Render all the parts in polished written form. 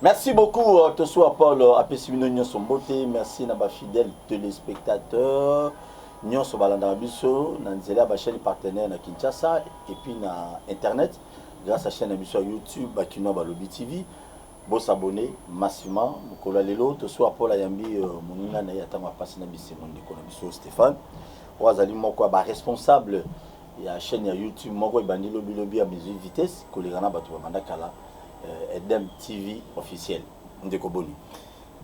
Merci beaucoup, Tosso Paul, Apesimino Nyoso Mbote. Merci à nos fidèles téléspectateurs. Nyoso Balanda Biso, Nanzela Bacheli partenaire na Kinshasa et puis na Internet. Grâce à la chaîne Biso YouTube, Bakino Balobi TV. Bon s'abonner massivement. Mokola Lelo, Tosso Paul Ayambi, Moninga na Yatama Passina Biso, Biso Stéphane. Ouazali Moko, responsable. Il y a la chaîne YouTube, Moko Bandilo Bilobi à mesure vitesse. Kolegana Batouba Mandakala. Edem TV officiel ndeko boni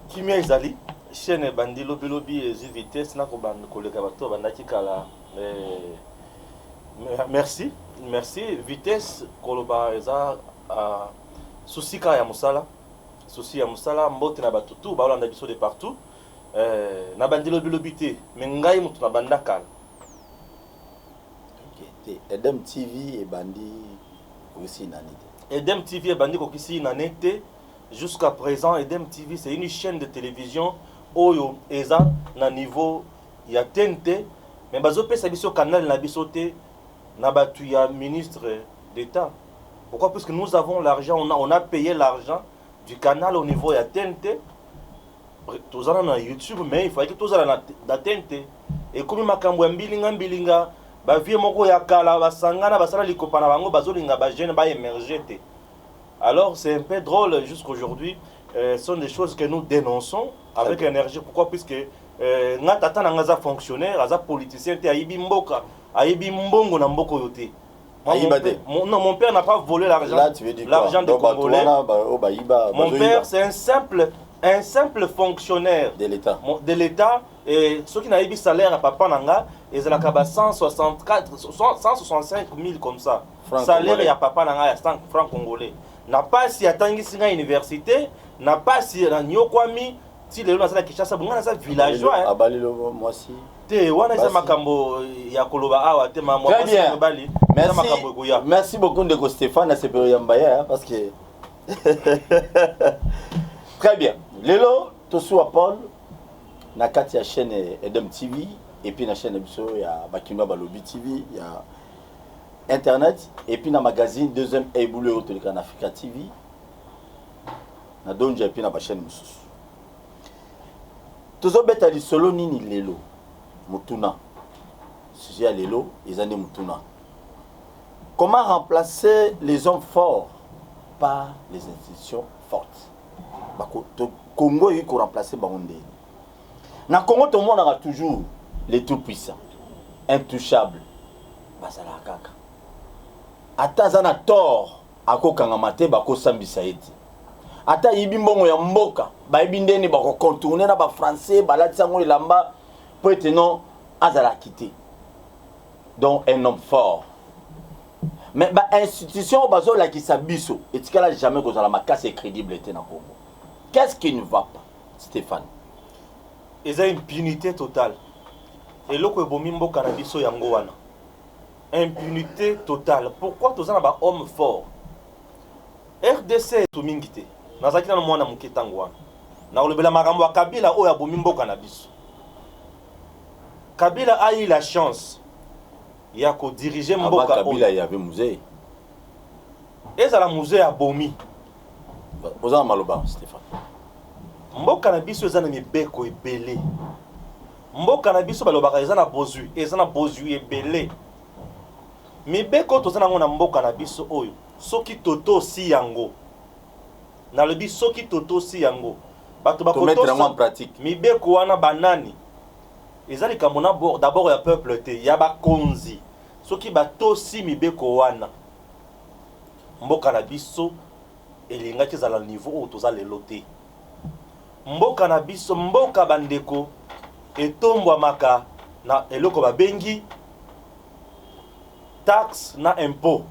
Kimia Izali chaîne Bandilo Bilobi et vitesse na ko ban kolega bato bandaki kala merci vitesse koloba eza souci ya musala mbote na bato tout ba olanda biso de partout na Bandilo Bilobi te mais ngai mutu na bandaka OK Edem TV et bandi aussi nanite Edem TV est bandit kokisi nanete jusqu'à présent. Edem TV c'est une chaîne de télévision oyo eza na niveau ya TNT mais bazo pesa biso canal na biso te na batu ya ministre d'État. Pourquoi? Parce que nous avons l'argent, on a payé l'argent du canal au niveau ya TNT. Tous na YouTube mais il faut que tous na TNT et comme makambo mbilinga ba vie moko ya kala basangana basala likopana bango bazolinga ba jeune ba émerger te. Alors c'est un peu drôle jusqu'aujourd'hui, ce sont des choses que nous dénonçons avec énergie. Pourquoi? Puisque nga tata na ngaza fonctionnaire, aza politicien te aibi mboka, aibi mbongo na mboko yote. Non, mon père n'a pas volé l'argent. L'argent des Congolais. Mon père c'est un simple fonctionnaire de l'État. Et ceux qui n'ont pas salaire à papa nanga, ils ont 165 000 comme ça. Salaire à papa nanga, il y a 5 francs congolais. N'a pas si attendu à l'université, n'a pas si à Nyokwami, si les gens sont à Kinshasa, ils sont villageois. Moi aussi. Très bien. Merci beaucoup de Stéphane, c'est pour Yambaya parce que très bien. Lelo, Tosso Paul, na kati ya chaîne Edem TV et puis na chaîne biso ya Bakino Balobi TV, il y a Internet et puis na magazine deuxième eboulé au Télécan Africa TV. Na donja et puis na ba chaîne mususu. Tozo beta li solo nini lelo mutuna. Sujet à lelo, ezane mutuna. Comment remplacer les hommes forts par les institutions fortes? Bako to Congo il faut remplacer Baoundé. Na Congo tout le monde aura toujours les tout puissants, intouchables. Basala kaka. Ata zana tort ako kangamate bako sambisa eti. Ata yibi mbongo ya mboka, ba yibi ndeni bako contourner na ba français, balati sango lamba pour être non azala quitter. Donc un homme fort. Mais ba institution bazo la ki sabiso, etikala jamais kozala makasi et crédible était na Congo. Qu'est-ce qui ne va pas, Stéphane? Il y a une impunité totale. Et là, il cannabis yango wana. Impunité totale. Pourquoi tous les hommes forts? RDC est tout mingité. Nazaki na mwana muketango wana. Na olebela makambo Kabila oya bomimbo cannabis. Kabila a eu la chance ya ko diriger mboka. Kabila y avait musée. Et ça la musée a bomi. Vous avez maloba, Stéphane. Mboka na biso eza na mibeko ebele. Mboka na biso balobaka eza na bozwi ebele. Mibeko tozana ngo na mboka na biso oyo. Soki toto si yango. Na lobi soki toto si yango. Bato mettre en pratique. Mibeko wana banani. Eza likambo na d'abord ya peuple te, ya ba konzi. Soki bato si mibeko wana. Mboka na biso elinga ki zala niveau o toza lelo te. Mboka na biso mboka bandeko etombwa maka na eloko babengi taxe na impôt.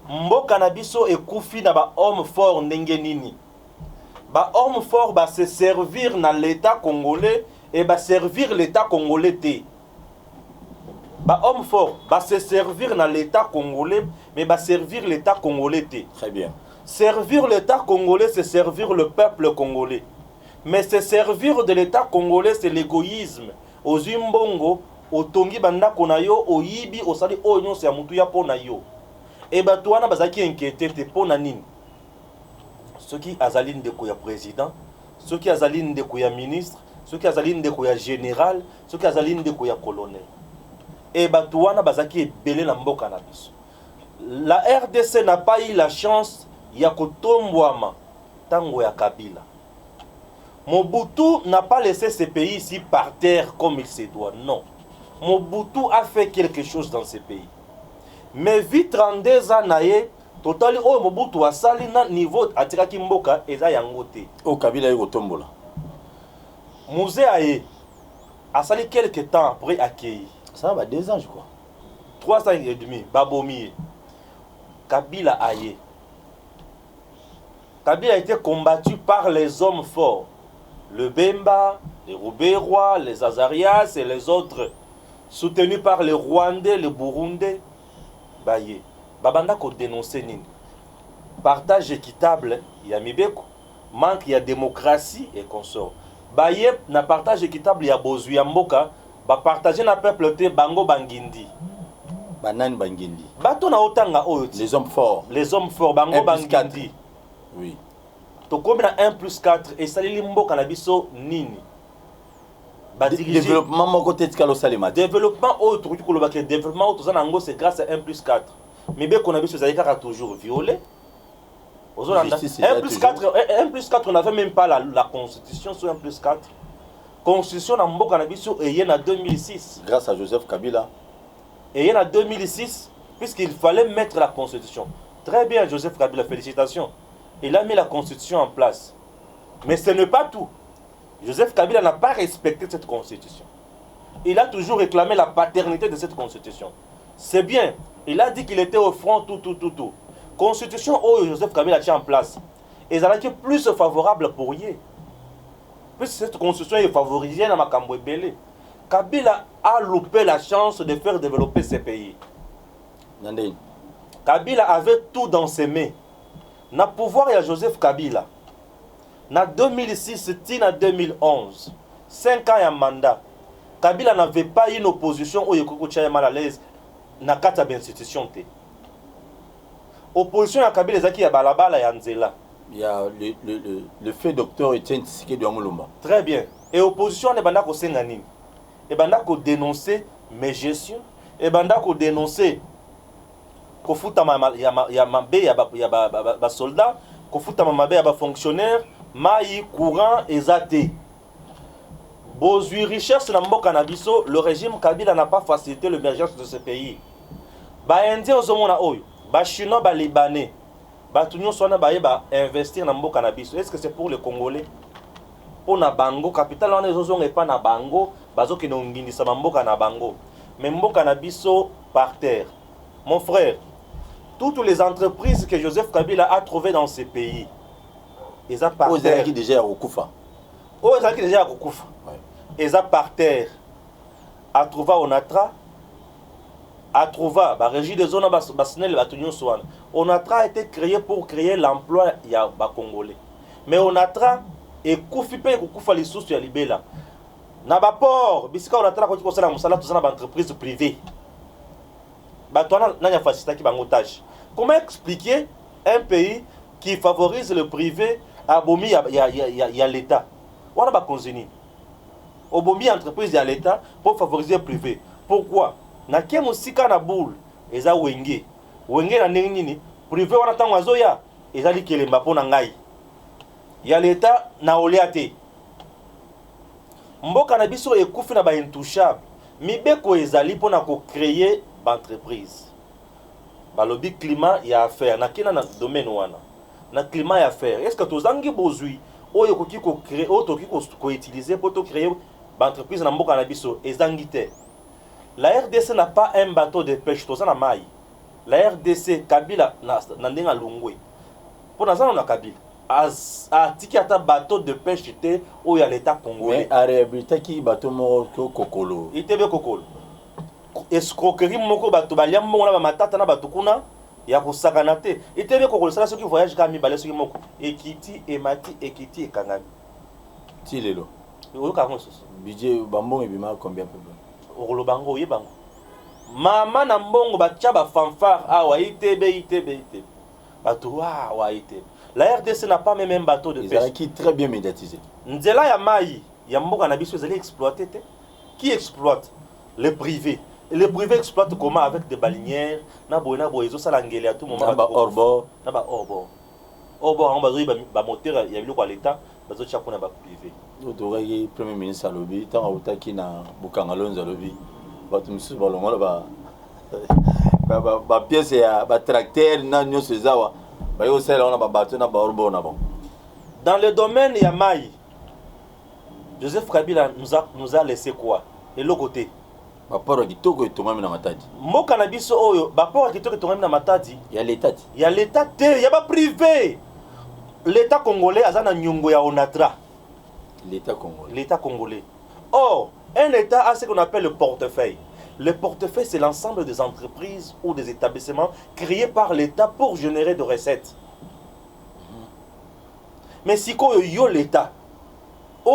Mboka na biso ekufi na ba homme fort ndenge nini. Ba homme fort ba se servir na l'état congolais et ba servir l'état congolais te. Ba homme fort ba se servir na l'état congolais mais ba servir l'état congolais te. Très bien. Servir l'État congolais, c'est servir le peuple congolais. Mais se servir de l'État congolais, c'est l'égoïsme. Aux Zimbongo, au Tongi Banda Konayo, au Yibi, au Sali Oyon, c'est à Moutouya Ponayo. Et Batouana Bazaki inquiété, te Ponanin. ceux qui azali ndeko ya président, ceux qui azali ndeko ya ministre, ceux qui azali ndeko ya général, ceux qui azali ndeko ya colonel. Et batouana bazaki ebele na mboka na biso. La RDC n'a pas eu la chance ya kotombwama tango ya Kabila. Mobutu n'a pas laissé ce pays ici par terre comme il se doit, non. Mobutu a fait quelque chose dans ce pays. Mais vite 32 ans naye, totali o Mobutu asali na niveau atiraki mboka eza yango te. O Kabila yi kotombola. Musée aye asali quelques temps après accueilli. Ça va 2 ans je crois. 3 ans et demi, Babomi. Kabila aye. Kabila a été combattu par les hommes forts. Le Bemba, les Roubaix-Rois, les Azarias et les autres, soutenus par les Rwandais, les Burundais. Baye. Babanda ko dénoncer nini. Partage équitable, il y a Mibeko. Manque, il y a démocratie et consort. Baye, na partage équitable, il y a Bozu Yamboka. Ba partager na peuple te bango bangindi. Banane bangindi. Bato na otanga oyoti. Les hommes forts. Les hommes forts, bango bangindi. Oui. To comme na 1 plus 4 et salili mboka na biso nini. Développement mon côté tikalo salima. Développement autre ko loba que développement autre ça nango c'est grâce à 1 plus 4. Mais bien qu'on a biso zalika toujours violé. 1 plus 4 on n'avait même pas la constitution sur 1 plus 4. Constitution na mboka na biso et en 2006 grâce à Joseph Kabila. Et en 2006 puisqu'il fallait mettre la constitution. Très bien Joseph Kabila, félicitations. Il a mis la constitution en place. Mais ce n'est pas tout. Joseph Kabila n'a pas respecté cette constitution. Il a toujours réclamé la paternité de cette constitution. C'est bien. Il a dit qu'il était au front, tout. Constitution où Joseph Kabila tient en place. Et ça a été plus favorable pour lui. Puisque cette constitution est favorisée dans Makambo Ebele. Kabila a loupé la chance de faire développer ce pays. Kabila avait tout dans ses mains. Na pouvoir ya Joseph Kabila. Na 2006 tina 2011. 5 ans ya mandat. Kabila n'avait pas une opposition où il y mal à l'aise. Na kata d'institution te. Opposition ya Kabila zaki ya balabala ya nzela. Il y a le fait docteur Etienne Tshisekedi Mulumba. Très bien. Et opposition ne banda ko senga nini. Et banda ko dénoncer mes gestions. Et banda ko dénoncer kofuta ya mabe ya ba soldat, kofuta mabe ya ba fonctionnaire, mai courant ezate. Bozui richesse na mboka na biso, le régime Kabila n'a pas facilité l'émergence de ce pays. Ba indien ozomona oyo, ba chinois, ba libanais, ba tunyo sona ba yeba investir na mboka na biso. Est-ce que c'est pour les Congolais? Pour na bango capital wana ezozonga pas na bango, bazoki no ngindisa mboka na bango. Mais mboka na biso par terre. Mon frère, toutes les entreprises que Joseph Kabila a trouvées dans ces pays, ils ont par terre. Ils ont déjà à Okufa. Ils ont déjà à Okufa. Ils ont par terre. À trouver Onatra, à trouver la régie des zones bassinelles, Onatra a été créé pour créer l'emploi des Congolais. Mais Onatra est coupé pour Kufa les sources de Libéla. Na ba port, bisika Onatra ko tsala musala tuzana ba entreprise privée. Comment expliquer un pays qui favorise le privé à Bomi, il y a l'État? On a pas consigné. Au Bomi, entreprise, il y a l'État pour favoriser le privé. Pourquoi? Na kemusika na boule, eza wenge. Wenge na nini privé wana tango azoya, eza likelemba pona ngai. Il y a l'État na oliate. Mboka na biso ekufi na ba intouchable. Mibeko ezali pona ko créer entreprise. Balobi climat ya affaire na kina na domaine wana. Na climat ya affaire. Est-ce que tozangi bozui oyo koki ko créer auto ko utiliser pour to créer entreprise na mboka na biso ezangi te. La RDC n'a pas un bateau de pêche tozana mai. La RDC Kabila na ndenga lungwe. Pour na na Kabila a tiki ata bateau de pêche te oyo ya l'état congolais. Mais a réhabilité ki bateau mo kokolo. Itebe kokolo. Escroquerie moko bato baliambo na ba matata na bato kuna ya kosakana te. Itebe kokolo sala soki voyage kami balé soki moko ekiti emati ekiti ekangami. Ti lelo. Oyo ka ngo soso. Budget bambon ebima combien peu? Okolo bango yebango. Mama na mbongo batia ba fanfare awa itebe. bateau wa été. La RDC n'a pas même un bateau de pêche. Qui très bien médiatisé. Nzela ya mai ya mboka na biso ezali exploité te. Qui exploite? Les privés. Et les privés exploitent comment? Avec des balinières, na boy zo sala ngele à tout moment. Na ba hors-bord. Na ba hors-bord. Hors-bord on bazo ba moteur ya biloko leta bazo tcha na ba privé. Otoraki premier ministre alobi tant otaki na Bukangalonza alobi. Bato musu balongola ba pièce ya ba tracteur na nyoso zawa. Ba yo sala on ba bateau na ba hors-bord na bon. Dans le domaine ya mai, Joseph Kabila nous a laissé quoi? Et l'autre côté. Baporo kitoko etongami na matadi. Mboka na biso oyo, baporo kitoko etongami na matadi. Ya l'état. Ya l'état te, ya ba privé. L'état congolais azana nyungo ya Onatra. L'état congolais. L'état congolais. Or, un état a ce qu'on appelle le portefeuille. Le portefeuille, c'est l'ensemble des entreprises ou des établissements créés par l'état pour générer de recettes. Mais si yo l'état,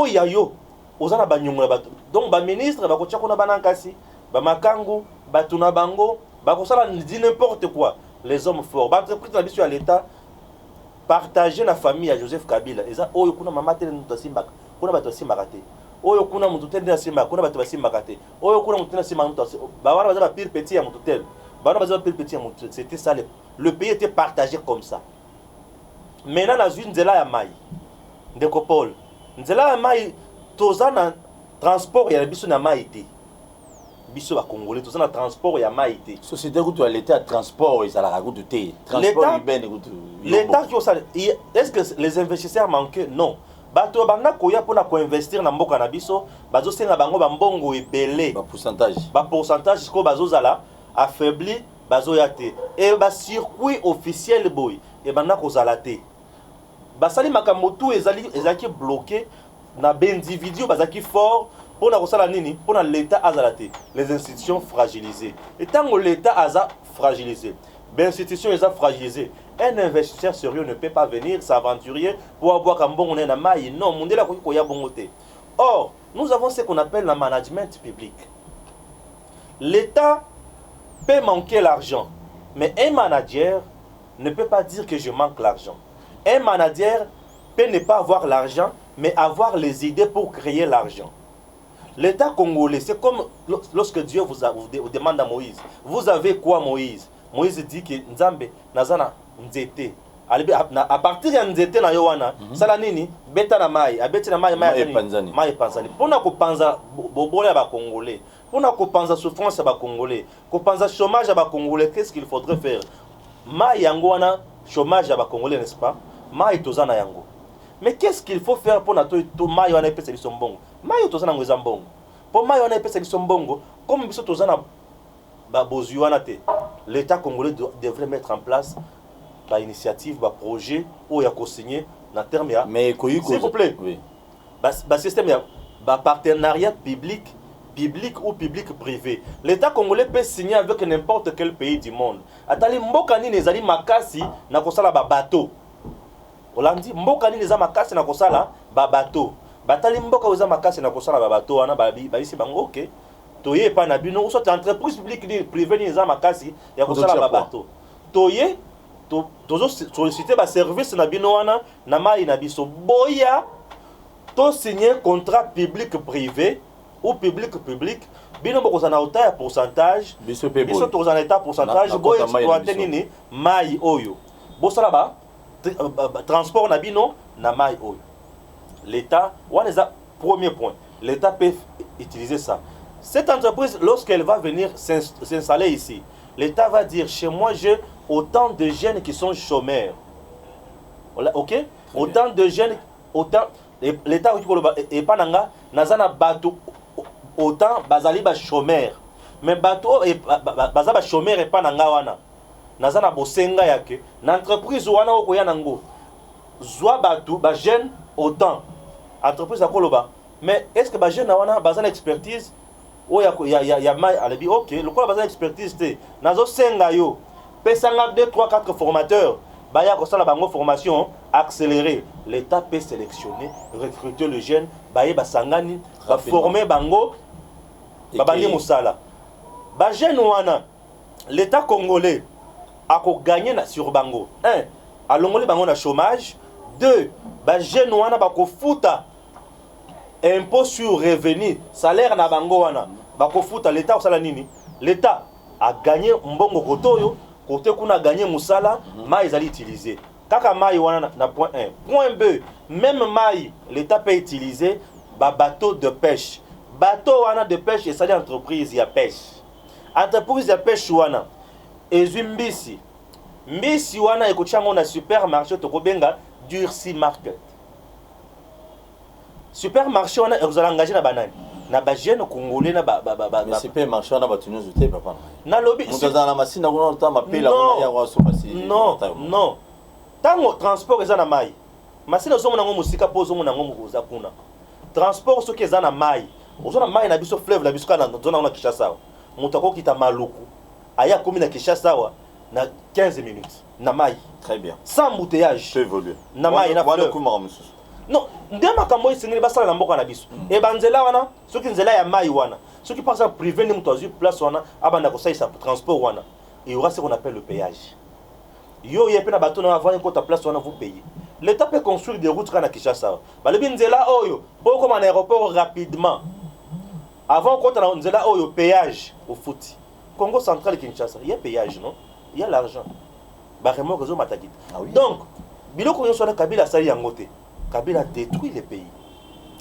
ya yo, ozana ba nyungo ba. Donc ba ministre ba kotia kona banankasi, ba makangu, ba tuna bango, ba kosala n'importe quoi. Les hommes forts, ba entreprise na biso à l'état partager la famille à Joseph Kabila. Eza oyo kuna mama tele mutu simba, kuna bato simba kate. Oyo kuna mutu tele simba, kuna bato simba kate. Oyo kuna mutu tele simba mutu. Ba wana baza ba pire petit ya mutu tele. Ba wana baza ba pire petit ya mutu. C'était ça le pays était partagé comme ça. Maintenant la zone nzela ya mai. Ndeko Paul. Nzela ya mai tozana transport ya biso na mai te. Biso ba congolais tozana transport ya mai te. Société route à l'état transport et ça la raconte te. Transport urbain écoute. L'état qui est-ce que les investisseurs manquent? Non. Bato banda koya pona ko investir na mboka na biso, bazo senga bango ba mbongo ebele. Ba pourcentage. Ba pourcentage ko bazo zala affaibli bazo yate. Et ba circuit officiel boy et banda ko zala te. Basali makambo tout ezaki bloqué na individu bazaki fort pour na kosala nini pour na l'état azalate les institutions fragilisées et tant que l'état aza fragilisé ben institution est fragilisée un investisseur sérieux ne peut pas venir s'aventurer pour avoir kambongo na mai non mondela ko ya bongote. Or nous avons ce qu'on appelle le management public. L'état peut manquer l'argent mais un manager ne peut pas dire que je manque l'argent. Un manager peut ne pas avoir l'argent, mais avoir les idées pour créer l'argent. L'État congolais, c'est comme lorsque Dieu vous demande à Moïse. Vous avez quoi, Moïse? Moïse dit que Nzambe, Nazana, Nzete. À partir de Nzete na Yowana, Salanini, Beta na Mai, Abeti na Mai, Mai Panzani. Pour na kopanza bobole ba Congolais, pour na kopanza souffrance ba Congolais, kopanza chômage ba Congolais, qu'est-ce qu'il faudrait faire? Mai yangoana chômage ba Congolais, n'est-ce pas? Mai tozana yango. Mais qu'est-ce qu'il faut faire pour nato mai wana epesa biso mbongo? Mai tozana ngo ezambongo. Pour mai wana epesa biso mbongo, comme biso tozana ba bozui wana te. L'État congolais devrait mettre en place ba initiative, ba projet ou ya co-signer na terme ya. Mais s'il vous plaît. Oui. Ba système ya ba partenariat public ou public privé. L'État congolais peut signer avec n'importe quel pays du monde. Atali mboka nini ezali makasi na kosala ba bateau. Olandi mboka nini eza makasi na kosala ba bateau. Batali mboka oza makasi na kosala ba bateau wana ba bisi bango OK. Toye pa na bino ou soit entreprise publique ni privée ni eza makasi ya kosala ba bateau. Toye tozo solliciter ba service na bino wana na mai na biso boya to signer contrat public privé ou public bino boko za na hauteur ya pourcentage biso to za na état pourcentage boya exploiter nini mai oyo bosala ba transport na bino na mai oyo. L'État wana eza premier point. L'État peut utiliser ça. Cette entreprise lorsqu'elle va venir s'installer ici, l'État va dire chez moi j'ai autant de jeunes qui sont chômeurs. OK? Autant de jeunes autant l'État et pas nanga nazana bato autant bazali ba chômeur. Mais bato et baza ba chômeur et pas nanga wana. Nazana bosenga yake na entreprise wana okoya nango. Zwa bato ba jeune autant entreprise akoloba. Mais est-ce que ba jeune wana bazana expertise o ya mai alabi OK, le quoi bazana expertise te. Nazo senga yo. Pesanga 2 3 4 formateurs. Baya ko sala bango formation accélérée. L'État peut sélectionner, recruter le jeune, baye basangani, ba former bango babandi musala. Ba jeune wana l'État congolais a gagné sur bango. alongoli bango na chômage. 2 bajeune wana bakofuta impôt sur revenu salaire na bango wana bakofuta l'état osala nini l'état a gagné mbongo kotoyo côté kuna a gagné musala mai ezali utilisé kaka mai wana na point 1 point B même mai l'état peut utiliser ba bateau de pêche wana de pêche esali entreprise ya pêche wana ezwi mbisi wana ekochango na supermarché tokobenga Durci Market. Supermarché wana ezala engagé na banani na ba jeune congolais na ba mais supermarché wana batunyos te papa na lobby mutazana na masina kuna ta mapela kuna ya waso pasi non tango transport eza na mai masina ozomona ngo musika po ozomona ngo mukoza kuna transport soki eza na mai ozona mai na biso fleuve na biso kana zona na Kinshasa mutu akokita Maluku aya komi na Kinshasa na 15 minutes na mai. Très bien. Sans embouteillage. Peut évoluer. Na mai na fleuve. Non, ndema kambo isengeli basala na mboka na biso. E banzela wana, soki nzela ya mai wana. Soki par exemple privé ni mutu azwi place wana, abanda kosaisa transport wana. Il y aura ce qu'on appelle le péage. Yo yepe na bateau na avant ko ta place wana vous payez. L'État peut construire des routes kana Kinshasa. Balobi nzela oyo, po comme un aéroport rapidement. Avant ko ta nzela oyo péage au foot. Congo central Kinshasa, il y a péage non? Il y a l'argent. Barrement réseau matakit. Donc, biloko nyonso na Kabila sali yango te. Kabila détruit le pays.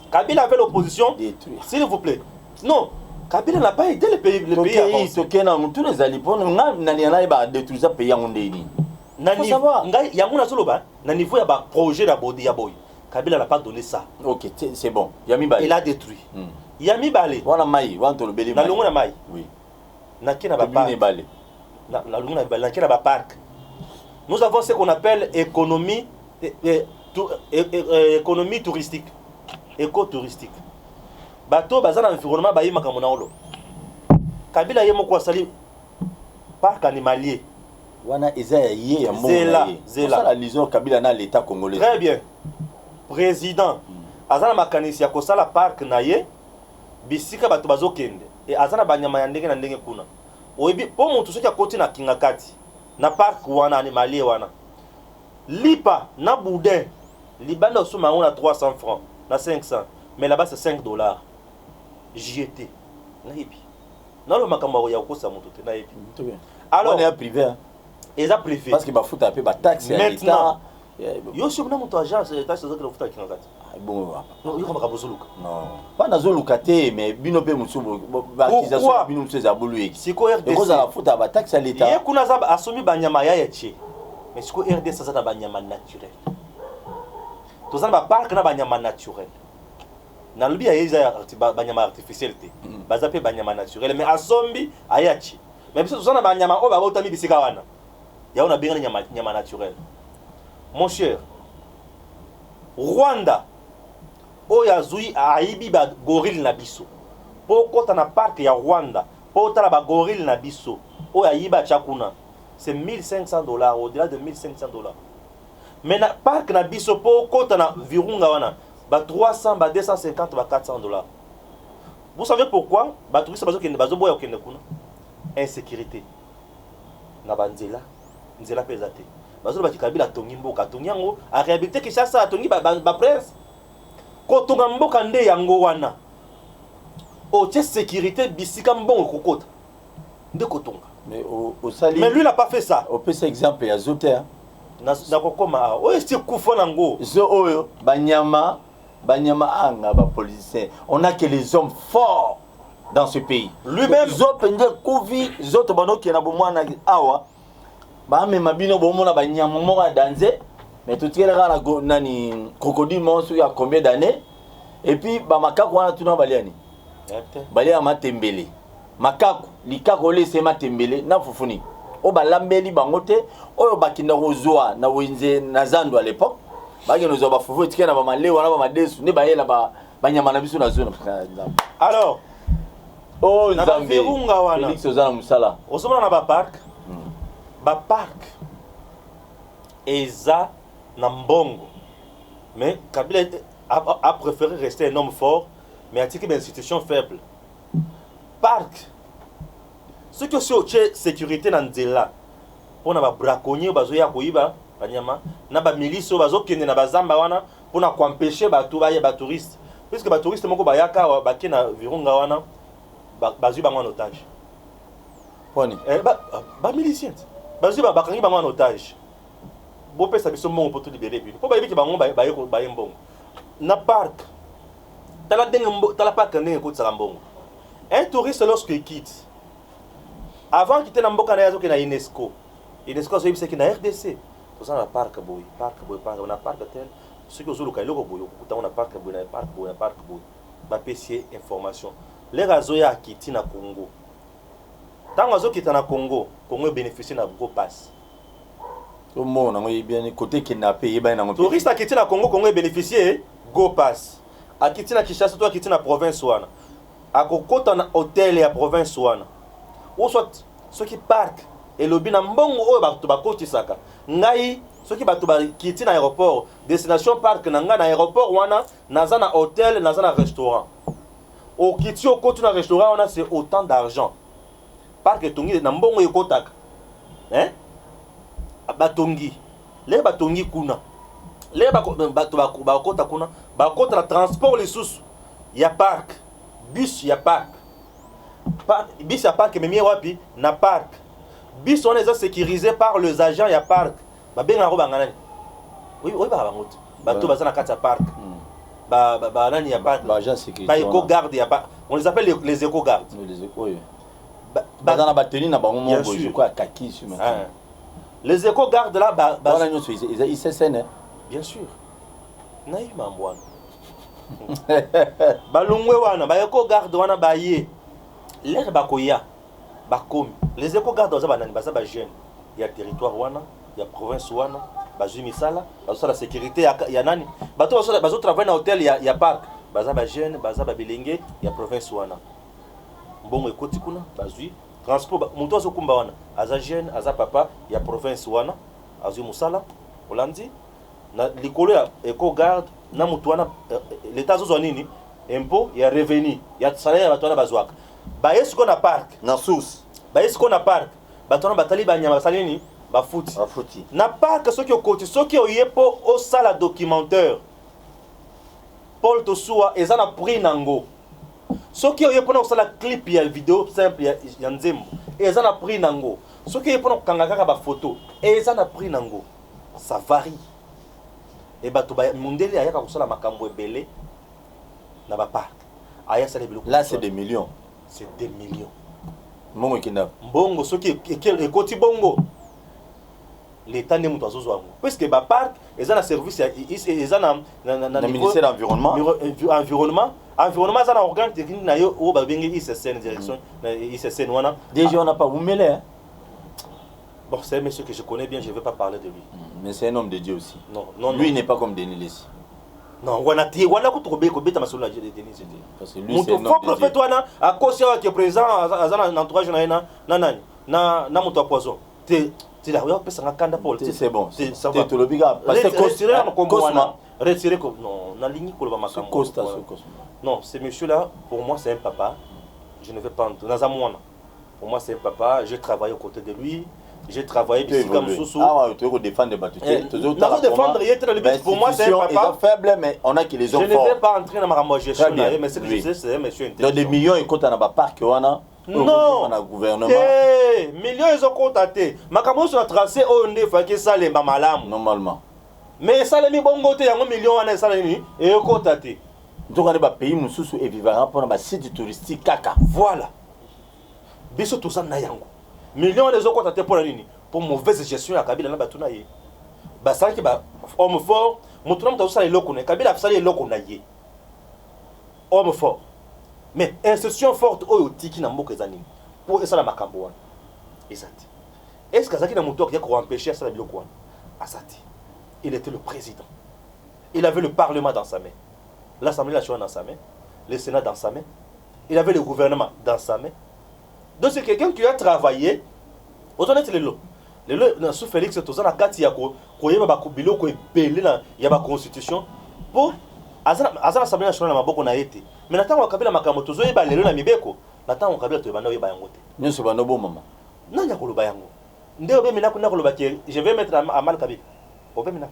Kabila avait l'opposition. S'il vous plaît. Non, Kabila n'a pas aidé le pays. Le pays avance. Tokena mutu les alipon nga nani na ba détruire ça pays yango ndeni. Nani ngai yango na soloba na niveau ya ba projet na bodi ya boy. Kabila n'a pas donné ça. OK, c'est bon. Yami Bale. Il a détruit. Yami Bale. Wana mai, wana to le beli mai. Na longo na mai. Oui. Na kina ba parc. Na longo na Bale, na kina ba parc. Nous avons ce qu'on appelle économie touristique, éco-touristique. Bateau bazan environnement bayi makambo na olo. Kabila yemo ko sali parc animalier. Wana eza ye ya mo. Zela. La liaison Kabila na l'état congolais. Très bien. Président azana makanisi ya kosala parc na ye bisika bato bazokende et azana banyama ya ndenge na ndenge kuna. Oyebi po mutu soki akoti na kingakati. Na parc wana animalier wana lipa na boudin libanda osuma on a 300 francs na 500 mais là-bas c'est 5 dollars j'y étais naibi na lo makambo ya kosa moto te naibi alors on est privé hein? Et ça privé parce que ba futa pe ba taxe ya l'état yo sur na moto agence taxe za ko futa kinga kati bon non yo kama kabosoluka non pas na zoluka te mais bino pe musu ba accusation bino musu za bolu siko RDC ko za futa ba taxe ya l'état ye kuna za asumi banyama ya yeche mais siko RDC ça banyama naturel tozana ba parc na banyama naturel na lobi ya yeza banyama artificiel te baza pe banyama naturel mais asombi ayachi mais biso tozana banyama o ba botami bisika wana ya ona benga nyama naturel. Mon cher, Rwanda oyo azui aibi ba gorille na biso po kota na parc ya Rwanda po tala ba gorille na biso oyo ayiba chakuna c'est $1,500 au-delà de $1,500. Mais na parc na biso po kota na Virunga wana ba 300 ba 250 ba $400. Vous savez pourquoi? Ba touristes bazo boya okende kuna insécurité na banzela nzela pesate bazo ba Kabila tongi mboka tongi yango a réhabiliter Kinshasa tongi ba prince ko tonga mboka nde yango wana o tie sécurité bisika mbongo kokota nde ko tonga mais au sali mais lui n'a pas fait ça au peut exemple ya zoter na kokoma o est kufa nango zo oyo banyama anga ba policiers on a que les hommes forts dans ce pays lui-même zo pende kuvi zoto banoki na bomwana awa ba mema bino bomona banyama moko danser mais tout ce là nani crocodile monso ya combien d'années et puis ba makako wana tuna baliani balia matembele makako likako lese matembele na fufuni o balambeli bango te oyo bakinda kozwa na wenze na zando à l'époque bageno zo ba fufu tikena ba male wana ba madesu ne bayela ba banyama na biso na zone. Alors oh Nzambe Virunga wana Félix ozana musala osomana na ba parc eza na mbongo mais Kabila a préféré rester un homme fort mais a tiré une institution faible. Parc ce que c'est sécurité na nzela pona ba braconnier bazoya koyiba banyama na ba milice bazo kende na bazamba wana pona ko empêcher bato ba ba touriste puisque ba touriste moko bayaka ba kena virunga wana bazui bango en otage poni ba miliciens bazui ba bakangi bango en otage bo pesa biso mbongo pour tout libérer puis po ba yebiki bango ba mbongo na parc tala parc ndenge ko tsaka mbongo un touriste lorsqu'il quitte avant quitter na mboka na yazo ke na UNESCO so yebisaki na RDC toza na parc boy na parc tel ceux qui ozoluka eloko boy okutango na parc boy ba pesier information les razo ya kiti na Congo tango azokita na Congo bénéficie na go pass tout le monde a bien côté kidnappé yeba na touriste akiti na Congo bénéficier go pass akiti na Kinshasa to akiti na province wana akokota na hôtel ya province wana ou soit ceux qui parc et lobi na mbongo oyo bato bakotisaka ngai soki bato bakiti na aéroport destination parc na nga na aéroport wana naza na hôtel naza na restaurant okiti okoti na restaurant wana c'est autant d'argent parc etongi na mbongo ekotaka batongi le batongi kuna le bato bakota kuna bakota na transport lisusu ya parc bus ya parc bis ya parc memie wapi na parc bis on est sécurisé par les agents ya parc ba benga ko bangana oui ba bango bato baza na kati ya parc ba nani ya parc ba agent sécurité ba éco garde ya parc on les appelle les éco gardes les éco ba na bateni na bango mo je crois kaki sur maintenant les éco gardes là ba na nyoso ils SSN bien sûr naï mambwana balungwe wana ba éco garde wana ba ye l'air bakoya bakomi les éco gardes baza banani baza ba jeune ya territoire wana ya province wana bazui misala bazo la sécurité ya nani bato bazo travailler na hôtel ya parc baza ba jeune baza ba bilenge ya province wana mbongo ekoti kuna bazui transport muto azokumba wana aza jeune aza papa ya province wana azui musala olandi na likolo ya éco garde na muto wana l'état azozwa nini impôt ya revenu ya salaire ya bato wana bazwaka bayesuko na parc na source bayesuko na parc bato wana batali banyama basali nini bafuti na parc soki okoti soki oyepo osala documentaire Paul Tosuwa eza na prix nango soki oyepo na osala clip ya vidéo simple ya nzembo eza na prix nango soki oyepo na kokanga kaka bafoto eza na prix nango ça varie et bato mundele ayaka kosala makambo ebele na baparc ayasala biloko là c'est des millions c'est des millions mbongo kina mbongo soki ekoti bongo l'état ne mutu azozwa yango puisque baparc eza na service eza na ministère de l'environnement environnement eza na organe technique na yo oyo babengi ICCN direction na ICCN wana déjà on n'a pas Oumele bon c'est un monsieur que je connais bien je ne vais pas parler de lui mais c'est un homme de Dieu aussi non lui il n'est pas comme Denis Lessi non wana kutobe ko beta masolo na Denis c'était parce que lui c'est un homme de Dieu prophète wana à cause ya que présent azana na entourage na nani na mutu poison c'est là où personne kanda Paul c'est bon c'est ça va te le biga parce que retirer non na ligne ko ba makambo Costa non ce monsieur là pour moi c'est un papa je ne vais pas entrer dans un pour moi c'est un papa j'ai travaillé aux côtés de lui j'ai travaillé comme Soussou tu veux défendre des bateaux défendre pour moi c'est un papa faible mais on a que les hommes forts je ne vais pas entrer dans ma gestion mais ce que je sais c'est un monsieur intelligent dans des millions et quand on a pas parc wana non on a gouvernement millions ils ont contacté makambo sur la tracé on ne fait que ça les malamu normalement mais ça les mi bongo te yango millions wana ça les et contacté donc on est ba pays mususu et vivant pour ba site touristique kaka voilà biso tout ça na yango millions les ont contacté pour la nini pour mauvaise gestion ya Kabila na batuna ye ba ça ki ba homme fort mutuna mutaso ça eloko na Kabila ça eloko na ye homme fort mais institution forte oyo tiki na mboka ezanini pour esa la makambo wana ezati est-ce que azaki na muto qui a empêché ça la biloko wana asati il était le président il avait le parlement dans sa main l'Assemblée nationale dans sa main le Sénat dans sa main il avait le gouvernement dans sa main donc c'est quelqu'un qui a travaillé autant être le sous Félix tozana kati ya ko yeba ba biloko ebele na ya ba constitution pour azana Assemblée nationale na maboko na yete mais natango Kabila makambo tozoyeba lelo na mibeko natango Kabila to bana yeba yango te nyo se bano bo mama nanya koloba yango ndeo be mina kuna koloba ke je vais mettre à mal Kabila problème là.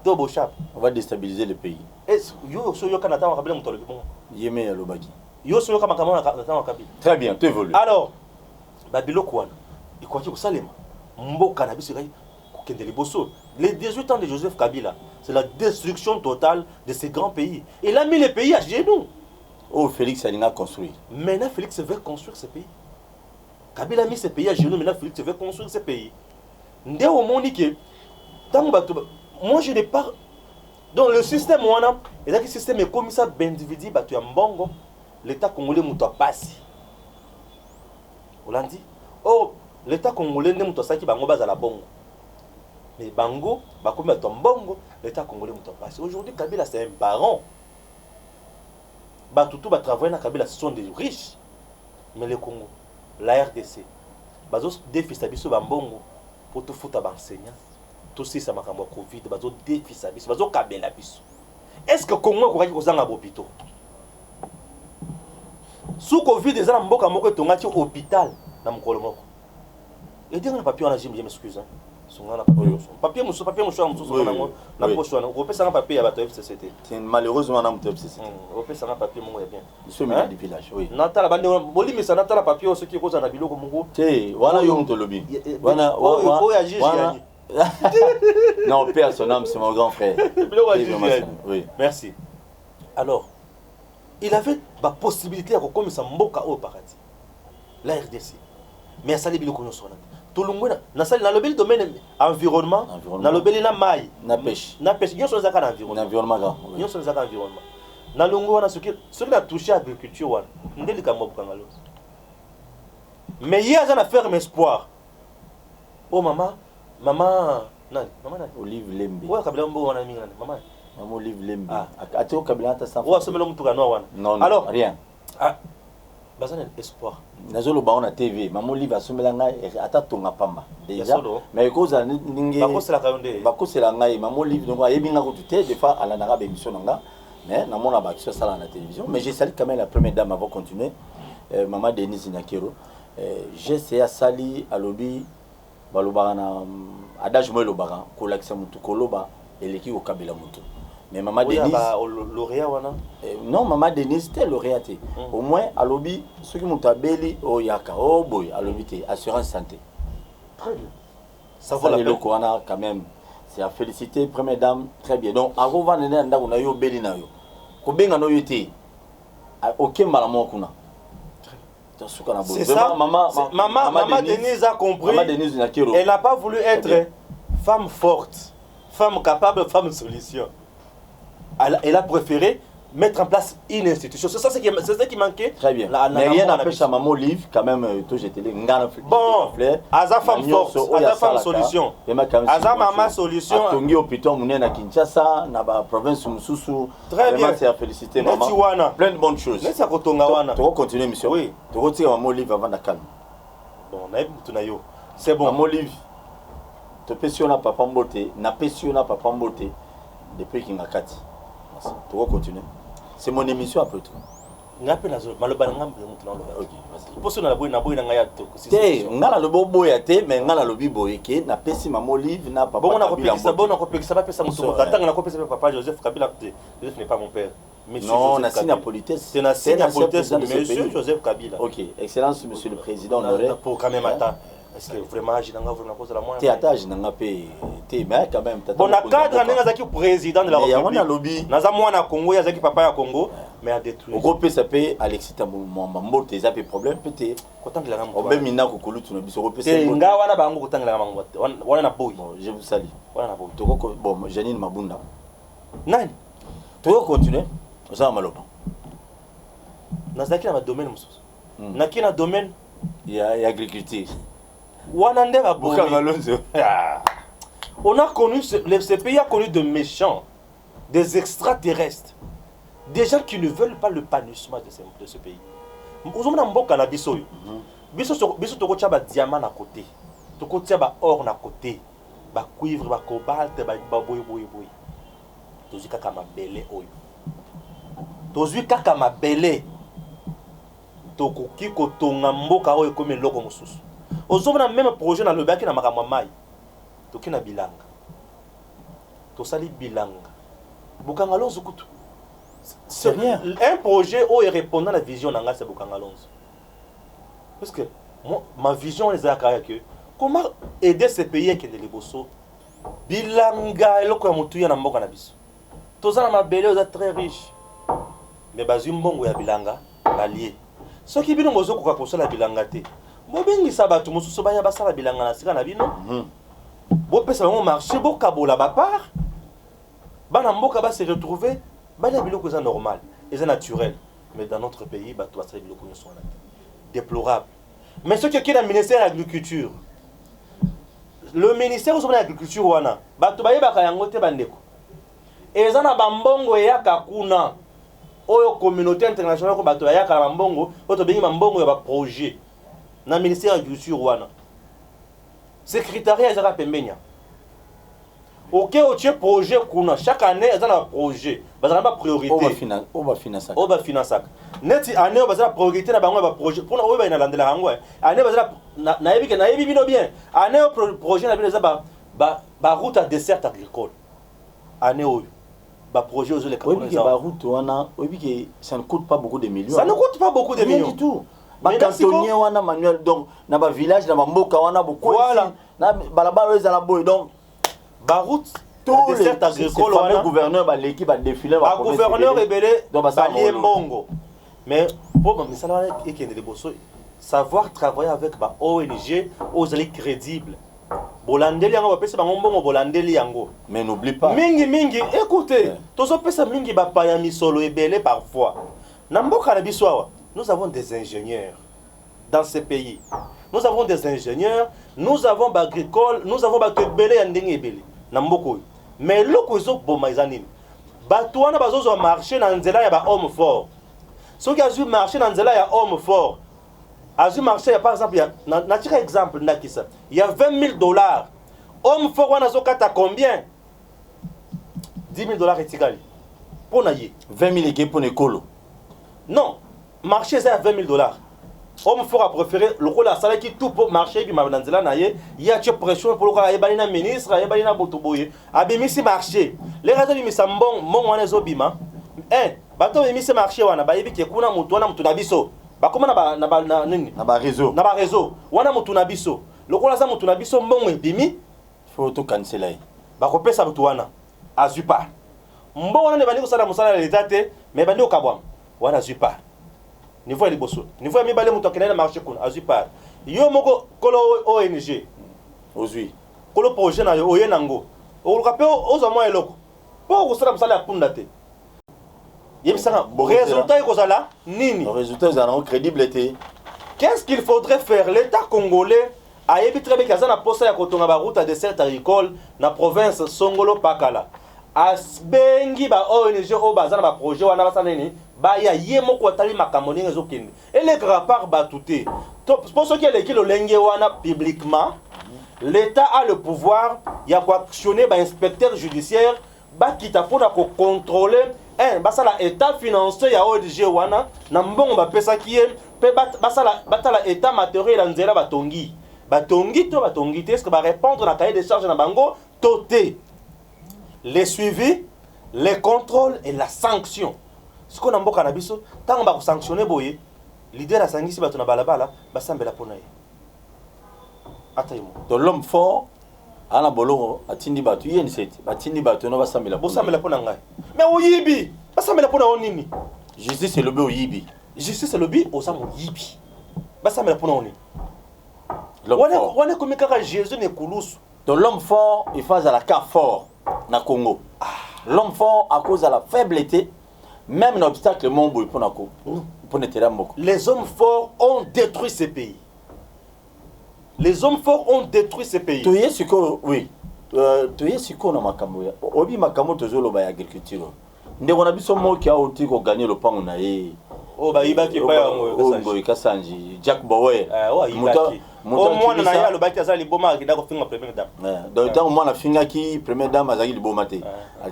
Dobo chap. On va déstabiliser le pays. Est-ce yo so yo Canada Kabila mutolo bon. Yémé à l'Obagi. Yo so yo Kamakamoa Kabila. Très bien, tu évolues. Alors, Babilo Kouana, il croit que Salema, Mbo Cannabis, les 18 ans de Joseph Kabila, c'est la destruction totale de ces grands pays. Il a mis les pays à genoux. Oh, Félix Alina construit. Maintenant, Félix veut construire ces pays. Kabila a mis ces pays à genoux, maintenant Félix veut construire ces pays. Dès au monde que, moi je n'ai pas. Donc le système, il y a un système comme ça, individu, tu as un bongo, l'État congolais m'a passé. On l'a dit. Oh, l'État congolais n'est pas ça qui va à la bongo. Mais bango, comme ton bongo, l'État congolais m'a passé. Aujourd'hui, Kabila c'est un baron. Tout va travailler dans Kabila, ce sont des riches. Mais le Congo, la RDC, bazo défi sabiso bambongo pour te foutre à enseignant. Tout ça m'a cambo Covid, bazo défi sabiso, bazo Kabila biso. Est-ce que Congo ko ko zanga hôpital? Sous Covid, les gens mboka moko tongati hôpital na mokolo moko. Et dire na papier on a je m'excuse. Papier mousso na poche wana. On peut ça papier ya bato FCCT. Malheureusement na moto FCCT. On peut ça papier mongo ya bien. Monsieur le village, oui. Nata la bande boli mais ça nata la papier ce qui cause na biloko mongo. Té, wana yo moto lobi. Wana non, père son âme, c'est mon grand frère. Oui. Merci. Alors, il avait la possibilité de comme ça mboka au paradis. La RDC. Mais ça les biloko nyosona. Tout le monde dans le domaine environnement, dans le domaine na mai, na pêche. Na pêche, il y a des zaka environnement. Environnement grand. Il y a des zaka environnement. Na longo na ce qui a touché agriculture wana. Ndeli ka mobuka ngalo. Mais il y a un affaire espoir. Oh maman nani? Maman nani? Olive Lembe. Ouais, Kabila mbo wana minga nani? Maman. Maman Olive Lembe. Ateo Kabila ta sans. Ouais, somelo mutuka no wana. Non, alors rien. Bazana espoir. Nazolo ba on a TV, Maman Olive asomela ngai ata tonga pamba. Déjà. Mais cause ninge bakosela kayonde. Bakosela ngai Maman Olive donc ayebinga ko tuté des fois ala nanga émission nanga. Mais na mona ba ça la télévision, mais j'ai salé quand même la première dame avant continuer. Maman Denise Nyakero. J'ai essayé à sali à lobby balobara na adage mo lobara ko lakisa mutu koloba eleki ko kabela mutu. Mais maman Denise lauréat wana non maman Denise c'était lauréate. Au moins à lobby ceux qui mutu abeli o yaka o boy à lobby té assurance santé. Très bien. Ça vaut la peine quand même. C'est à féliciter première dame très bien. Donc avant vanene nda kuna yo beli na yo. Ko benga no yote. OK malamo kuna. C'est ça. Maman Denise a compris. Maman Denise Nyakero. Elle n'a pas voulu être femme forte, femme capable, femme solution. Elle a préféré mettre en place une institution. C'est ça qui manquait. Très bien. Mais rien n'empêche à Maman Olive quand même tout j'étais là. Bon. Aza femme forte, Aza femme solution. Aza maman solution. Atongi hôpital mouné na Kinshasa, na ba province mususu. Très bien. C'est à féliciter maman. Plein de bonnes choses. Laisse à kotonga wana. Tu vas continuer monsieur. Oui. Tu vas tirer Maman Olive avant de calme. Bon, naïb tunayo. C'est bon. Maman Olive. Tu pesiona papa mbote, na pesiona papa mbote depuis qu'il ngakati. Tu vas continuer. C'est mon émission après tout. Ngape nazo malobana ngambe mutuna lo. OK, vas-y. Poso na boy na ngaya to. Té, ngala lo boya té, mais ngala lo biboye ke na pesi Maman Olive na papa. Bon na kopekisa bon na kopekisa ba pesa mutu. Tatanga na kopesa papa Joseph Kabila. Joseph n'est pas mon père. Monsieur non, na signe politesse. C'est na signe politesse monsieur Joseph Kabila. OK, excellence monsieur le président honoré. Pour quand même attendre. Est-ce que vraiment j'ai dans vraiment cause la moi théâtre n'a pas té mais quand même bon na cadre na zaki président de la République. Il y a lobby. Naza mwana Congo ya zaki papa ya Congo mais a détruit. Au groupe ça peut Alexis Tambombo tes a problème peut kotangela ngambo. Obe mina ko kolutu no biso groupe c'est nga wana bango kotangela ngambo. Wana na boy. Bon, je vous salue. Wana na boy. Toko bon Janine Mabunda. Nani? Tu vas continuer. Ça maloba. Nazaki na domaine mususu. Naki na domaine il y a agriculture. On a connu, ce pays a connu de méchants, des extraterrestres, des gens qui ne veulent pas le panissement de ce pays. Vous avez un bon cannabis. Biso toko tia ba diamant à côté, toko tia ba or à côté, ba cuivre, ba cobalt, ba boy. Tozi kaka mabele oyo. Tozi kaka mabele. Toko kiko tonga mboka oyo comme loko mosusu. Aux hommes, même projet dans le bac, na makamwa mai. Toki na bilanga. tosali bilanga Bokanga Lonzo kutu. C'est rien. Un projet où il répondant à la vision nanga c'est Bokanga Lonzo. Parce que moi, ma vision les a que comment aider ces pays qui les bosso bilanga eloko ya mutu ya na mboka na biso. Tozana mabele oza très riche. Mais bazwi mbongo ya bilanga balié. Soki bino mozo koka kosala bilanga te. Bobengisa bato mosusu baya basala bilanga na sika na bino. Bo pesa bango marché bo kabola ba part. Bana mboka ba se retrouver bana biloko za normal, c'est naturel. Mais dans notre pays bato basala biloko nyonso wana. Déplorable. Mais ce qui est dans le ministère de l'agriculture. Le ministère de l'agriculture wana bato baye bakayango te bandeko. Ezana bambongo ya kakuna. Oyo communauté internationale ko bato ya ka bambongo, oto bengi bambongo ya ba projet. Na ministère de l'agriculture wana. Secrétariat ezaka pembenya. OK, au projet kuna chaque année ezana projet. Bazana ba priorité. On va financer. On va financer. Neti année bazana priorité na bango ba projet. Pour oyo ba ina landela hango. Année bazana na yebi bino bien. Année projet na bino za ba route à dessert agricole. Année oyo. Bah projet aux les oui, route wana, oui, ça ne coûte pas beaucoup de millions. Ça ne coûte pas beaucoup de millions. Rien du tout. Bah cantonnier wana manuel donc na ba village na ba mboka wana beaucoup. Voilà. Na balabala les ala boy donc ba route tous les agricoles wana gouverneur ba l'équipe ba défiler ba gouverneur ebele donc ba ça mbongo. Mais pour misala et qui est de bosso savoir travailler avec ba ONG aux allées crédibles. Bolandeli yango bapesa bango mbongo bolandeli yango. Mais n'oublie pas. Mingi, écoutez, tozo pesa mingi ba pa ya misolo ebele parfois. Na mboka na biso awa, nous avons des ingénieurs dans ce pays. Nous avons des ingénieurs, nous avons ba agricole, nous avons ba ebele ya ndenge ebele. Na mboko. Mais loko zo boma izanini. Bato wana bazozo marché na nzela ya ba homme fort. Soki azu marché na nzela ya homme fort. Azu marché, par exemple, il y a exemple, il y a $20 000. Homme fort, on a zokata combien? $10 000 est égal. Pour naïe. 20 000 pour l'école. Non, marché c'est à $20 000. Homme fort a préféré le rôle à salaire qui tout pour marcher, puis ma danzela naïe. Il y a une pression pour le rôle à ministre, à Ebalina Botoboye. Abimisi marché. Les raisons du misambon, mon wane zobima. Bato bimisi marché, wana, baïbi qui est kuna moutouna moutunabiso. Ba comment na nini na ba réseau wana mutu na biso lokola za mutu na biso mbongo ebimi faut to canceler ba ko pesa mutu wana azupa mbongo ne bandi ko sala musala ya l'état te mais bandi ko kabwa wana azupa niveau ya liboso niveau ya mibale mutu akena na marché kuna azupa yo moko kolo ONG ozui kolo projet na yo oyenango oluka pe ozo mo eloko po ko sala musala ya punda te. Résultat nini. Le résultat est crédible. Qu'est-ce qu'il faudrait faire? L'État congolais a évité avec la poste à Kotonga route à dessert agricole dans la province Songolo Pakala. Asbengi ba ONG au bazar ba projet wana basaneni ba ya yemo ko tali makamoni ezokende. Et les grands-parts batouté. Pour ceux qui est le lenge wana publiquement, l'État a le pouvoir il y a quoi actionner ba inspecteur judiciaire ba kita pour contrôler basala état financier ya ONG wana na mbongo ba pesa kiye pe basala batala état matériel nzela batongi te est-ce que ba répondre na cahier de charge na bango toté les suivis les contrôles et la sanction ce qu'on a mboka na biso tant ba ko sanctionner boye leader a sangisi bato na balabala basambela pona ye atayimo de l'homme fort ana bolongo atindi batu yenseti batindi batu no basambela pona ngai mais oyibi basambela pona onini justice c'est le but oyibi justice c'est le but osamo yibi basambela pona onini l'homme wana komeka Jésus ne kulusu de l'homme fort il faut à la cas fort na Congo l'homme fort à cause de la faibleté même l'obstacle mon boy pour nako pour netera moko les hommes forts ont détruit ces pays. Les hommes forts ont détruit ces pays. Tu es sûr oui. Tu es sûr na makambo ya. Obi makambo tozolo ba agriculture. Ndeko na biso mo ki a oti ko gagner le pango na ye. O ba ibaki pa ya ngo Kasanji Jack Bowe. O ibaki. O mwana na ya lo baki azali boma ki dako finga première dame. Donc tant mwana finga ki première dame azali liboma te.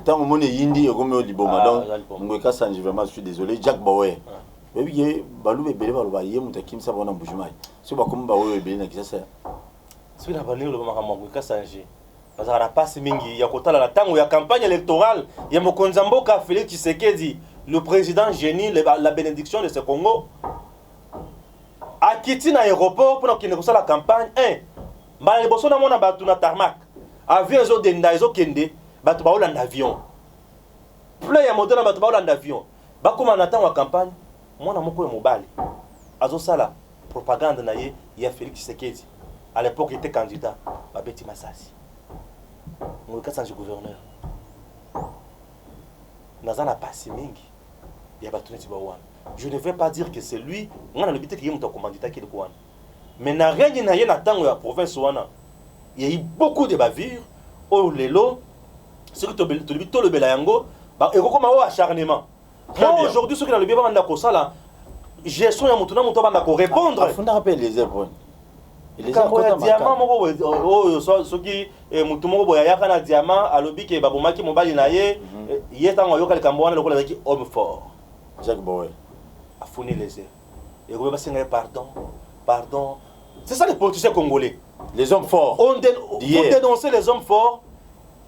Tant mona yindi okomo liboma donc ngo Kasanji vraiment je suis désolé Jack Bowe. Oui, balou ebele baloba ye mutaki msa bona mbujumai. So ba komba oyo ebele na kisasa. Sibina banilo ba makambo Kasanji. bazala passe mingi ya kotala la tango ya campagne électorale ya mokonzi mboka Félix Tshisekedi le président génie la bénédiction de ce Congo a quitté l'aéroport pour qu'il ne fasse la campagne mbala liboso na mona batu na tarmac avion ezo denda ezo kende batu ba olanda avion plein ya modèle batu ba olanda avion bakoma na tango ya campagne mwana moko ya mobali azo sala propagande na ye ya Félix Tshisekedi à l'époque il était candidat babeti masasi mon cas sans gouverneur nazana pasi mingi ya batu neti ba wana je ne vais pas dire que c'est lui ngana le bité qui est mon candidat qui est quoi mais na rien na ye na tango ya province wana il y a eu beaucoup de bavures au lelo ce que to le belayango ba et comment au acharnement aujourd'hui ce que dans le bien banda ko sala gestion ya mutuna muto banda ko répondre faut rappeler les ébrouilles les diamants moko oh ce qui mutu moko boya yaka na diamant alobi ke babomaki mobali na ye ye tango yoka le kambwana lokola ki homme fort Jacques Boé a fourni les airs et ko ba senga pardon. C'est ça les politiciens congolais. Les hommes forts. On dénoncer les hommes forts.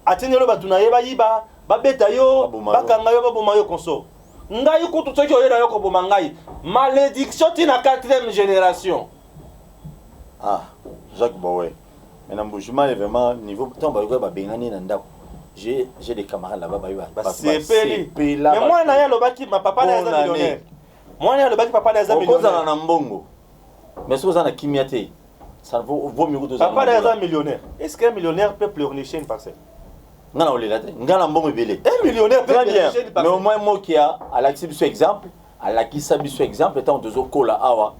Atenelo batunaye ba yiba, ba betayo, ba kangayo ba bomayo konso. Ngai ko tout ce qui oyela yoko bomangai. Malédiction tina 4e génération. Ah, Jacques Boé. Maintenant bougement est vraiment niveau temps ba ba bengani na ndako. J'ai des camarades là-bas ba c'est peli. Mais moi na ya lobaki ma papa na za millionnaire. Moi na ya lobaki papa na za millionnaire. Okoza na mbongo. Mais si vous avez un kimiaté, ça vaut mieux que de papa est un millionnaire. Est-ce qu'un millionnaire peut pleurnicher une parcelle? Non, on l'a dit. Un millionnaire peut pleurnicher une parcelle. Mais au moins, moi qui a, à l'actif sur exemple, à la qui s'habille sur exemple, étant deux cola awa,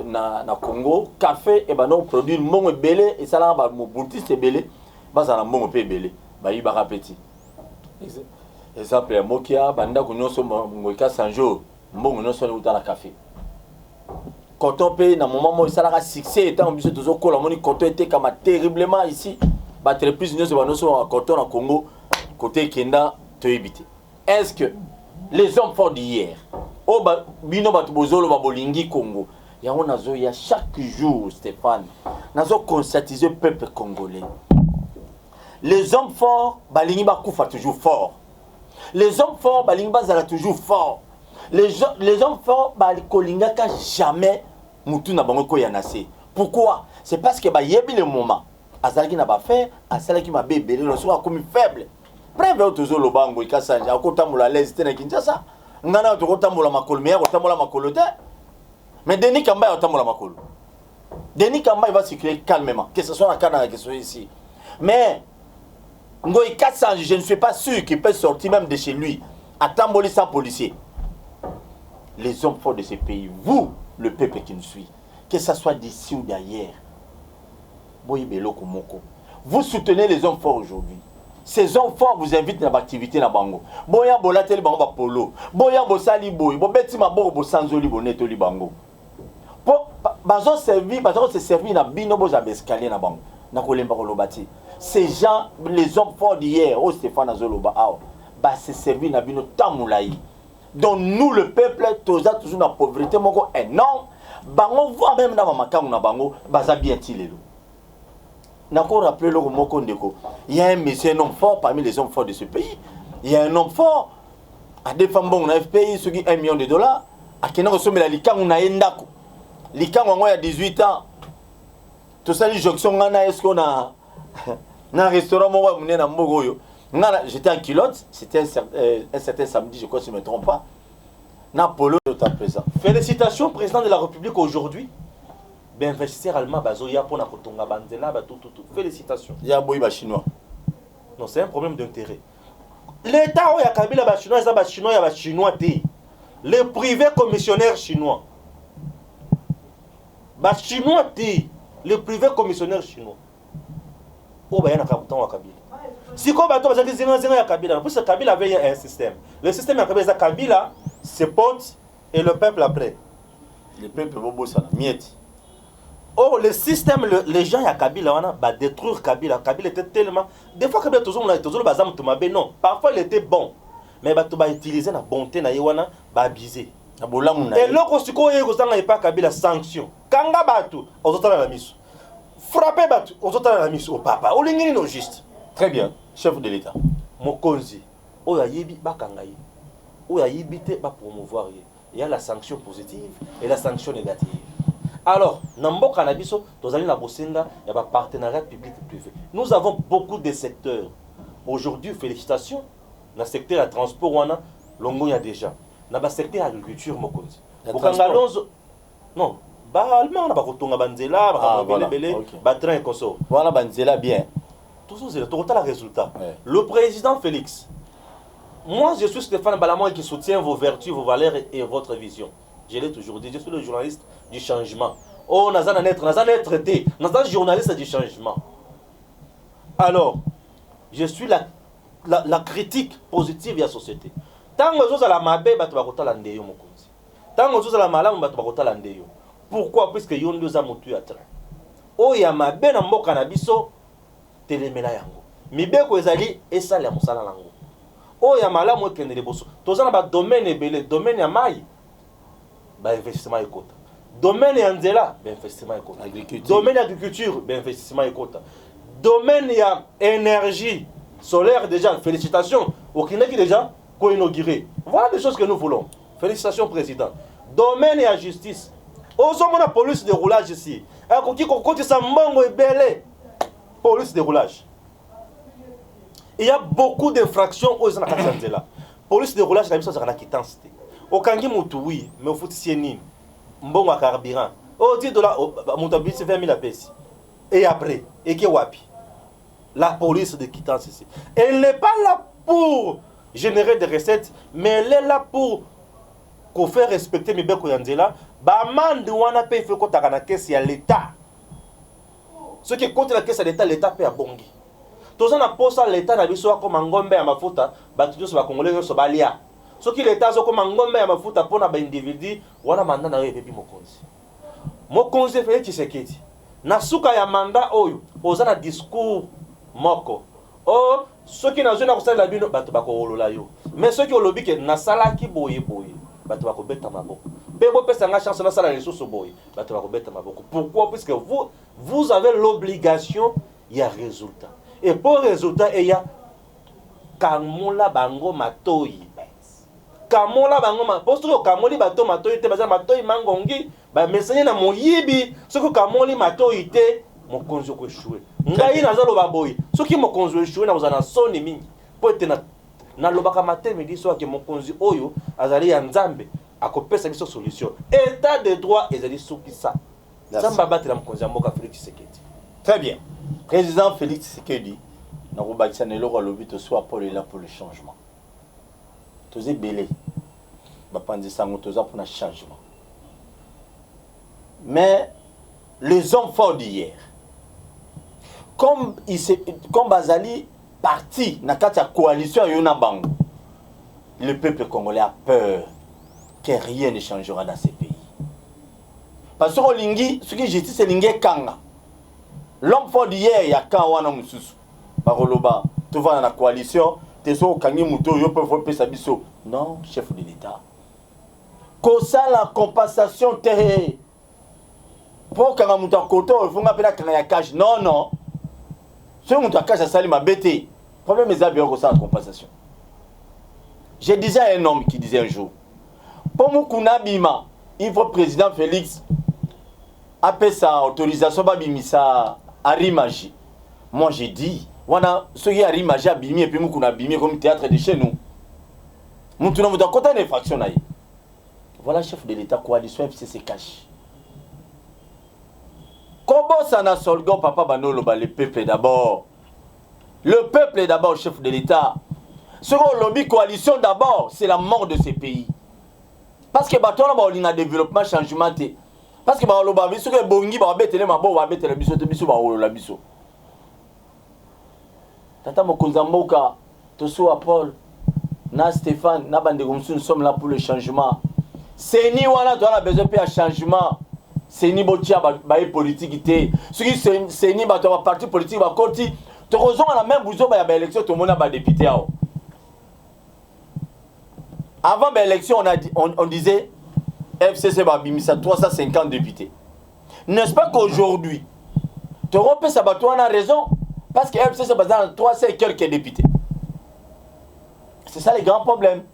na Congo, café, et ben non, produit le monde belé, et ça là, mon boutiste est belé, bah ça n'a mon peu belé, bah il va petit. Exemple, moi qui a, banda qu'on soit mon cas sans jour, mon non soit dans la café. Quand on paye, dans le moment où ça a succès, étant obligé de faire la monnaie, quand on était comme terriblement ici, battre plus de nous sommes quand on a Congo, côté Kenda, te éviter. Est-ce que les hommes forts d'hier, au bino batubozolo babolingi Congo, il y a chaque jour, Stéphane, nous avons conscientisé le peuple congolais. Les hommes forts, balingi bakoufa toujours fort. Les hommes forts, balingi bazala toujours fort. Les hommes forts, kolingaka jamais mutu na bango ko yanase. Pourquoi? C'est parce que yebi le moment. Azalaki na ba faire, asalaki ma bébé, le soir comme faible. Preuve tozo lobango ikasanja, akotamula l'aise tena Kinshasa. Ngana to kotamula makolo, mais kotamula makolo te. Mais Denis Kamba kotamula makolo. Denis Kamba il va circuler calmement, que ce soit la Canada, que ce soit ici. Mais Ngoï Kassange, je ne suis pas sûr qu'il peut sortir même de chez lui. À Tamboli sans policier. Les hommes forts de ce pays, vous, le peuple qui nous suit, que ce soit d'ici ou d'ailleurs, vous soutenez les hommes forts aujourd'hui. Ces hommes forts vous invitent dans l'activité na bango. Boya bolatel bango polo. Boya bosali boy. Bo beti maboko bo sanzoli boneto li bango. Bazo se servi na bino bo escalier na bango. Na kolemba kolobati. Ces gens, les hommes forts d'hier, oh Stéphane Azoloba, bah se servi na bino tamulaï. Donc nous le peuple, toujours la pauvreté moko énorme. Bango voit même dans ma makamou na bango, baza bien tilelo. N'ako rappelé le moko ndeko. Il y a un monsieur, un homme fort parmi les hommes forts de ce pays. Il y a un homme fort à des femmes bon na FPI qui $1 million. À qui n'a reçu la likangu na endako. Likangu il y a 18 ans. Tout ça les jonction ngana est-ce qu'on a un restaurant moko mouné na mbogo yo. J'étais en culotte, c'était un certain samedi, je crois, si je ne me trompe pas. Napolo est à présent. Félicitations, président de la République aujourd'hui. Ben, investisseur allemand, Bazoya pour la Kotonga Bandela, tout. Félicitations. Il y a un chinois. Non, c'est un problème d'intérêt. L'État, il y a Kabila, chinois, il y a chinois, il y a chinois. Les privés commissionnaires chinois. Chinois, les privés commissionnaires chinois. Oh, il y a un Kabila. Si comme Kabila, parce que Kabila avait un système. Le système de Kabila, ses potes et le peuple après. Le peuple va miette. Oh, le système, les gens à Kabila, on va détruire Kabila. Kabila était tellement. Des fois, Kabila, non. Parfois, il était bon. Mais il va utiliser la bonté, il va abuser. Et là, il n'y a pas Kabila sanction. Kanga Batu, aux autres, la mission. frapper bato ozotala na miso papa olingi no juste. Très bien, chef de l'État. Mokonzi oya yebi bakanga ye oya yibite ba promouvoir ye. Il y a la sanction positive et la sanction négative. Alors, dans mboka na biso, tozali na bosenga, il y a un partenariat public-privé. Nous avons beaucoup de secteurs. Aujourd'hui, félicitations, dans le secteur de transport, wana, longo ya déjà. Dans le secteur de l'agriculture, mokonzi. Non, ba allemand na ba kotonga banzela, ba belebele, ba train koso. Voilà banzela bien. Tout ça c'est le résultat. Ouais. Le président Félix. Moi, je suis Stéphane Balamon qui soutient vos vertus, vos valeurs et votre vision. Je l'ai toujours dit, je suis le journaliste du changement. Oh, nous allons être traité. Nous sommes journaliste du changement. Alors, je suis la critique positive de la société. Tant que vous avez la mabe, vous avez la ndeyo mokonzi. Tant que vous avez la malamu, vous avez la ndeyo. Pourquoi? Puisque vous avez deux amours à train. Oh, ya mabe na mboka na biso telemela yango. Mibeko ezali esala ya musala lango. Oh, ya malamu ekende liboso. Tozana ba domaine ebele, domaine ya mai. Ba investissement ekota. Domaine ya nzela, ba investissement ekota. Domaine ya agriculture, ba investissement ekota. Domaine ya énergie solaire déjà, félicitations. Au Kineki déjà, co-inauguré. Voilà des choses que nous voulons. Félicitations président. Domaine ya justice. Osons la police de roulage ici. Akoki kokoti sa mbongo ebele. Police de roulage. Il y a beaucoup d'infractions aux Nakasanzela. Police de roulage, la mission c'est la quittance. Au Kangi Moutou, oui, mais au foot Sienine, Mbongo à carburant. Au $10, Moutabis c'est 20 000 à Pessi. Et après, et qui wapi? La police de quittance ici. Elle n'est pas là pour générer des recettes, mais elle est là pour faire respecter mes beko yanzela. Baman de wana paye fait compte à la caisse à l'État. Ce qui compte la caisse à l'État, l'État paye à Bongi. Tous on a posé l'État na biso comme ngombe ya mafuta, batu so ba congolais so balia. Ce qui l'État so comme ngombe ya mafuta pona ba individu, wana manda na yebi mokonzi. Mokonzi Félix Tshisekedi. Na suka ya manda oyo, oza na discours moko. Oh, ceux qui na zona kosala bino batu ba ko olola yo. Mais ceux qui olobi ke na sala ki boye boye, batu ba ko beta maboko. Pebo pesa nga chance na sala les sous boye, batu ba ko beta maboko. Pourquoi? Puisque vous avez l'obligation, il y a résultat. Et pour résultat, il y a Kamola Bango Matoi. Kamola Bango Matoi. Parce que Kamoli Bato Matoi, te baza Matoi Mangongi, ba message na moyibi, ce que Kamoli Matoi te, mon konzo ko échoué. Ngai na zalo baboy. Ce qui mon konzo échoué na uzana soni mingi. Po te na lobaka matin midi so que mon konzo oyo azali ya nzambe akopesa biso solution. État de droit ezali sokisa. Nzamba battre la mon konzo mboka Félix Tshisekedi. Très bien. Président Félix Tshisekedi, nous avons le but de soit pour le changement. Tous les belés, nous avons pour le changement. Mais les hommes forts d'hier, comme Bazali parti dans la coalition Yonabango, le peuple congolais a peur que rien ne changera dans ces pays. Parce que Lingi, ce qui justice c'est Lingi Kanga. L'homme fort d'hier, il y a quand on a mususu. Baroloba, tu vas dans la coalition, tu es au Kangi Mouto, tu peux faire sa biso. Non, chef de l'État. Comme ça, la compensation, t'es. Pour Kanga Mouto Koto, il faut m'appeler Kanga Cash. Non, non. Ce Mouto Cash, ça sali ma bête. Le problème est bien que ça, la compensation. Je disais à un homme qui disait un jour, pour Moukouna Bima, il faut président Félix après sa autorisation, Babimisa. Arimaji. Moi j'ai dit, voilà, ceux qui Arimaji a bimé et puis nous a bimé comme théâtre de chez nous. Nous avons côté une infraction. Voilà, chef de l'État, coalition FCC cache. Comment ça n'a solgo, papa Banolo, le peuple d'abord. Le peuple est d'abord chef de l'État. Ce qu'on lobby coalition d'abord, c'est la mort de ces pays. Parce que on a développement, changement. Parce que le biso que bongi ba betele mabo ba betele biso te biso ba la biso. Tata mokonza mboka to so Paul na Stéphane na bande comme nous sommes là pour le changement. C'est ni wana to a besoin de changement. C'est ni botia ba politique té. Ce qui c'est ni ba to parti politique ba koti to raison à la même bouzo ba ya élection to mona ba député ao. Avant l'élection on disait FCC Babimisa 350 députés. N'est-ce pas qu'aujourd'hui, Toron Sabato a raison. Parce que FCC c'est basé dans 3 c'est quelques députés. C'est ça les grands problèmes.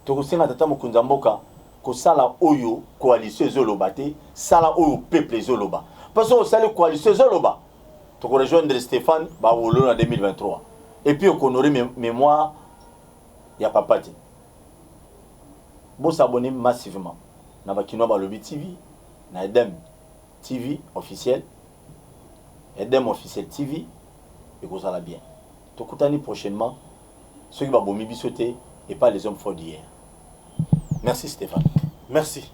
Tokosenga tata mokonza mboka ko sala oyo coalition ezolobate, sala oyo peuple ezoloba. Parce que sala coalition ezoloba. Toko rejoindre Stéphane Bawolo en 2023. Et puis on honorer mémoire ya papati. Bon s'abonner massivement. Na bakino balobi TV, na Edem TV officiel. Edem officiel TV et vous allez bien. Tokutani prochainement ceux qui vont bomber bisoter et pas les hommes forts d'hier. Merci Stéphane. Merci.